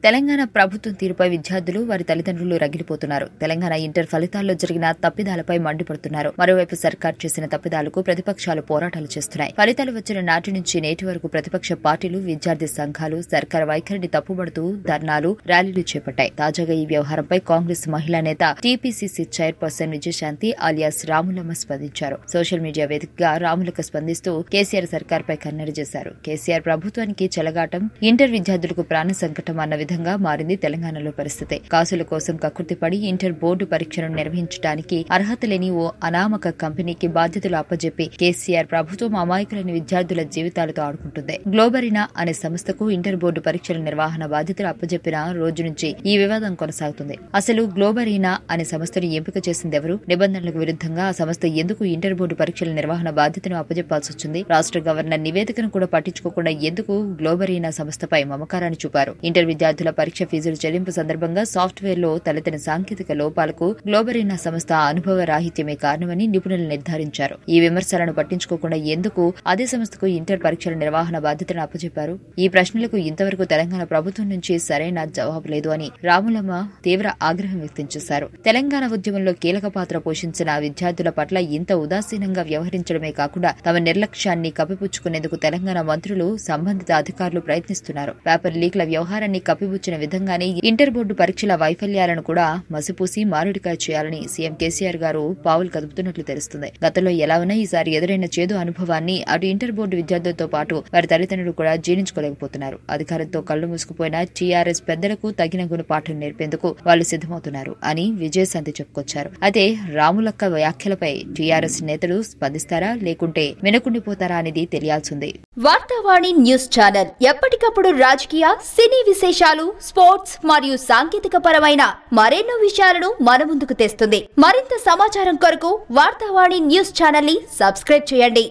తెలంగాణ ప్రభుత్వం తీరుపై విద్యార్థులు వారి తల్లిదండ్రులు రగిలిపోతున్నారు. తెలంగాణ ఇంటర్ ఫలితాల్లో జరిగిన తప్పిదాలపై మండిపడుతున్నారు. మరోవైపు సర్కార్ చేసిన తప్పిదాలకు ప్రతిపక్షాలు పోరాటాలు చేస్తున్నాయి. ఫలితాలు వచ్చిన నాటి నుంచి నేటి వరకు ప్రతిపక్ష పార్టీలు, విద్యార్థి సంఘాలు సర్కార్ వైఖరిని తప్పుబడుతూ ధర్నాలు, ర్యాలీలు చేపట్టాయి. తాజాగా ఈ వ్యవహారంపై కాంగ్రెస్ మహిళా నేత టీపీసీసీ చైర్పర్సన్ విజయశాంతి అలియాస్ రాములమ్మ స్పందించారు. సోషల్ మీడియా వేదికగా రాములకు స్పందిస్తూ కేసీఆర్ సర్కార్పై కన్నడి చేశారు. కేసీఆర్ ప్రభుత్వానికి చెలగాటం, ఇంటర్ విద్యార్థులకు ప్రాణ సంకటం అన్న విధంగా మారింది తెలంగాణలో పరిస్థితి. కాసుల కోసం కక్కుర్తిపడి ఇంటర్ బోర్డు పరీక్షలను నిర్వహించడానికి అర్హత లేని ఓ అనామక కంపెనీకి బాధ్యతలు అప్పజెప్పి కేసీఆర్ ప్రభుత్వం అమాయకులైన విద్యార్థుల జీవితాలతో ఆడుకుంటుంది. గ్లోబరీనా అనే సంస్థకు ఇంటర్ బోర్డు పరీక్షల నిర్వహణ బాధ్యతలు అప్పజెప్పిన రోజు నుంచి ఈ వివాదం కొనసాగుతుంది. అసలు గ్లోబరీనా అనే సంస్థను ఎంపిక చేసిందెవరు? నిబంధనలకు విరుద్ధంగా ఆ సంస్థ ఎందుకు ఇంటర్ బోర్డు పరీక్షల నిర్వహణ బాధ్యతను అప్పజెప్పాల్సి వచ్చింది? రాష్ట్ర గవర్నర్ నివేదికను కూడా పట్టించుకోకుండా ఎందుకు గ్లోబరీనా సంస్థపై మమకారాన్ని చూపారు? ఇంటర్ విద్యార్థుల పరీక్ష ఫీజుల చెల్లింపు సందర్భంగా సాఫ్ట్వేర్ లో తలెత్తిన సాంకేతిక లోపాలకు గ్లోబరీనా సంస్థ అనుభవ రాహిత్యమే కారణమని నిపుణులు నిర్ధారించారు. ఈ విమర్శలను పట్టించుకోకుండా ఎందుకు అదే సంస్థకు ఇంటర్ పరీక్షల నిర్వహణ బాధ్యతను అప్పచెప్పారు? ఈ ప్రశ్నలకు ఇంతవరకు తెలంగాణ ప్రభుత్వం నుంచి సరైన జవాబు లేదు అని రాములమ్మ తీవ్ర ఆగ్రహం వ్యక్తం చేశారు. తెలంగాణ ఉద్యమంలో కీలక పాత్ర పోషించిన విద్యార్థుల పట్ల ఇంత ఉదాసీనంగా వ్యవహరించడమే కాకుండా తమ నిర్లక్ష్యాన్ని కప్పిపుచ్చుకునేందుకు తెలంగాణ మంత్రులు, సంబంధిత అధికారులు ప్రయత్నిస్తున్నారు. పేపర్ లీక్ల వ్యవహారాన్ని కప్పిపుచ్చిన విధంగానే ఇంటర్ బోర్డు పరీక్షల వైఫల్యాలను కూడా మసిపూసి మారుడికాయ చేయాలని సీఎం కేసీఆర్ గారు పావులు కదుపుతున్నట్లు తెలుస్తుంది. గతంలో ఎలా ఉన్నా ఈసారి ఎదురైన చేదు అనుభవాన్ని అటు ఇంటర్ బోర్డు విద్యార్థులతో పాటు వారి తల్లిదండ్రులు కూడా జీర్ణించుకోలేకపోతున్నారు. అధికారంతో కళ్లు మూసుకుపోయిన టీఆర్ఎస్ పెద్దలకు తగిన గుణపాఠం నేర్పేందుకు వాళ్ళు సిద్దమవుతున్నారు అని విజయశాంతి చెప్పుకొచ్చారు. అయితే రాములక్క వ్యాఖ్యలపై టీఆర్ఎస్ నేతలు స్పందిస్తారా లేకుంటే వెనుకుండిపోతారా అనేది తెలియాల్సింది. వార్తావాణి న్యూస్ ఛానల్ ఎప్పటికప్పుడు రాజకీయ, సినీ విశేషాలు, స్పోర్ట్స్ మరియు సాంకేతిక పరమైన మరెన్నో విషయాలను మన ముందుకు తెస్తుంది. మరింత సమాచారం కొరకు వార్తావాణి న్యూస్ ఛానల్ ని సబ్స్క్రైబ్ చేయండి.